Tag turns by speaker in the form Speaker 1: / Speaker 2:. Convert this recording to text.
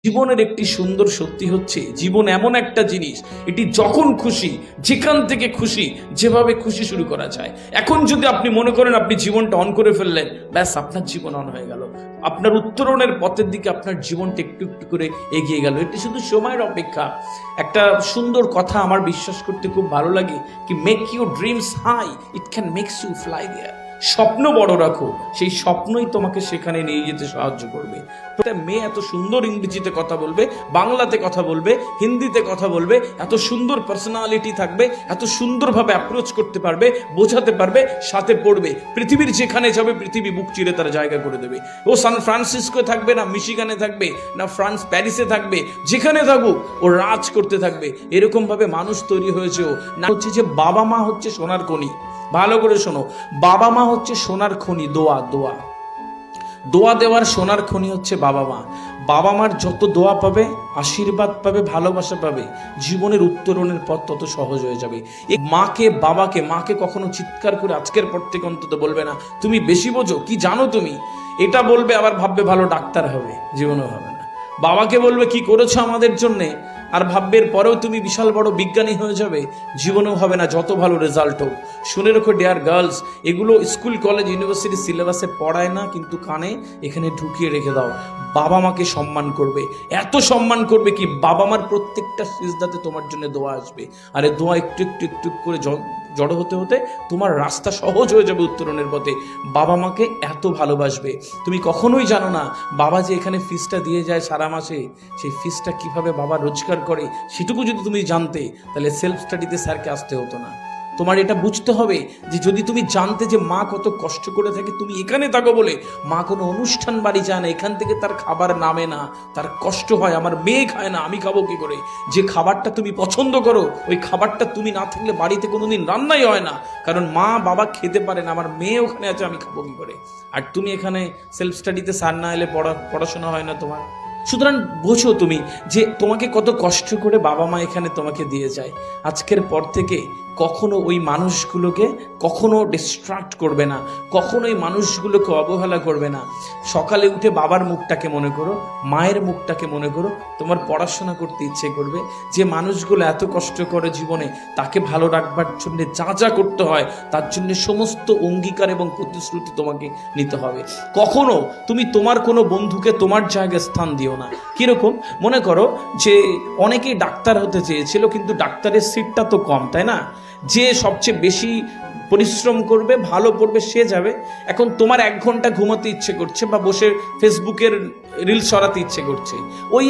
Speaker 1: জীবনের একটি সুন্দর সত্যি হচ্ছে, জীবন এমন একটা জিনিস, এটি যখন খুশি, যেখান থেকে খুশি, যেভাবে খুশি শুরু করা যায়। এখন যদি আপনি মনে করেন আপনি জীবনটা অন করে ফেললেন, ব্যাস আপনার জীবন অন হয়ে গেল, আপনার উত্তরণের পথের দিকে আপনার জীবনটা একটু একটু করে এগিয়ে গেল। এটি শুধু সময়ের অপেক্ষা। একটা সুন্দর কথা আমার বিশ্বাস করতে খুব ভালো লাগে, কি make your dreams high, it can makes you fly there. স্বপ্ন বড় রাখো, সেই স্বপ্নই তোমাকে সেখানে নিয়ে যেতে সাহায্য করবে। একটা মেয়ে এত সুন্দর ইংরেজিতে কথা বলবে, বাংলাতে কথা বলবে, হিন্দিতে কথা বলবে, এত সুন্দর পার্সোনালিটি থাকবে, এত সুন্দরভাবে অ্যাপ্রোচ করতে পারবে, বোঝাতে পারবে, সাথে পড়বে, পৃথিবীর যেখানে যাবে পৃথিবী বুক চিরে তার জায়গা করে দেবে। ও সান ফ্রান্সিসকো থাকবে না মিশিগানে থাকবে না প্যারিসে থাকবে, যেখানে থাকুক ও রাজ করতে থাকবে। এরকম ভাবে মানুষ তৈরি হয়েছে। ও না হচ্ছে যে বাবা মা হচ্ছে সোনার খনি। ভালো করে শোনো, বাবা মা হচ্ছে সোনার খনি। দোয়া দেওয়ার সোনার খনি হচ্ছে বাবা মা। বাবা মার যত দোয়া পাবে, আশীর্বাদ পাবে, ভালোবাসা পাবে, জীবনের উত্তরণের পথ তত সহজ হয়ে যাবে। এই মাকে কখনো চিৎকার করে আজকের পর থেকে অন্তত বলবে না তুমি বেশি বোঝো, কি জানো তুমি, এটা বলবে, আবার ভাববে ভালো ডাক্তার হবে, জীবনেও হবে না। বাবাকে বলবে কি করেছো আমাদের জন্যে, আর ভাববের পরেও তুমি বিশাল বড় বিজ্ঞানী হয়ে যাবে, জীবনেও হবে না, যত ভালো রেজাল্ট হোক। শুনে রেখো ডিয়ার গার্লস, এগুলো স্কুল কলেজ ইউনিভার্সিটি সিলেবাসে পড়ায় না, কিন্তু কানে এখানে ঢুকিয়ে রেখে দাও। বাবা মাকে সম্মান করবে, এত সম্মান করবে কি বাবা মার প্রত্যেকটা সিজদাতে তোমার জন্য দোয়া আসবে। আর এই দোয়া একটু একটু একটু করে জড়ো হতে হতে তোমার রাস্তা সহজ হয়ে যাবে উত্তরণের পথে। বাবা মাকে এত ভালোবাসবে। তুমি কখনোই জানো না বাবা যে এখানে ফিসটা দিয়ে যায় সারা মাসে, সেই ফিসটা কিভাবে বাবা রোজগার করে, সেটুকু যদি তুমি জানতে, তাহলে সেলফ স্টাডিতে স্যারকে আসতে হতো না। তোমার এটা বুঝতে হবে যে যদি তুমি জানতে যে মা কত কষ্ট করে থাকে, তুমি এখানে থাকো বলে মা কোনো অনুষ্ঠান বাড়ি যায় না, এখান থেকে তার খাবার নামে না, তার কষ্ট হয়, আমার মেয়ে খায় না, আমি খাবো কি করে। যে খাবারটা তুমি পছন্দ করো, ওই খাবারটা তুমি না থাকলে বাড়িতে কোনোদিন রান্নাই হয় না, কারণ মা বাবা খেতে পারে না, আমার মেয়ে ওখানে আছে, আমি খাবো কি করে। আর তুমি এখানে সেলফ স্টাডিতে স্যার না এলে পড়াশোনা হয় না তোমার। সুতরাং বোঝো তুমি যে তোমাকে কত কষ্ট করে বাবা মা এখানে তোমাকে দিয়ে যায়। আজকের পর থেকে কখনো ওই মানুষগুলোকে কখনো ডিস্ট্রাক্ট করবে না, কখনো ওই মানুষগুলোকে অবহেলা করবে না। সকালে উঠে বাবার মুখটাকে মনে করো, মায়ের মুখটাকে মনে করো, তোমার পড়াশোনা করতে ইচ্ছে করবে। যে মানুষগুলো এত কষ্ট করে জীবনে, তাকে ভালো রাখবার জন্য যা যা করতে হয়, তার জন্য সমস্ত অঙ্গীকার এবং প্রতিশ্রুতি তোমাকে নিতে হবে। কখনো তুমি তোমার কোনো বন্ধুকে তোমার জায়গায় স্থান দিও না। কিরকম, মনে করো যে অনেকেই ডাক্তার হতে চেয়েছিল, কিন্তু ডাক্তারের সিটটা তো কম, তাই না? যে সবচেয়ে বেশি পরিশ্রম করবে, ভালো পড়বে, সে যাবে। এখন তোমার 1 ঘন্টা ঘুমাতে ইচ্ছে করছে বা বসে ফেসবুকের রিলস সরাতে ইচ্ছে করছে, ওই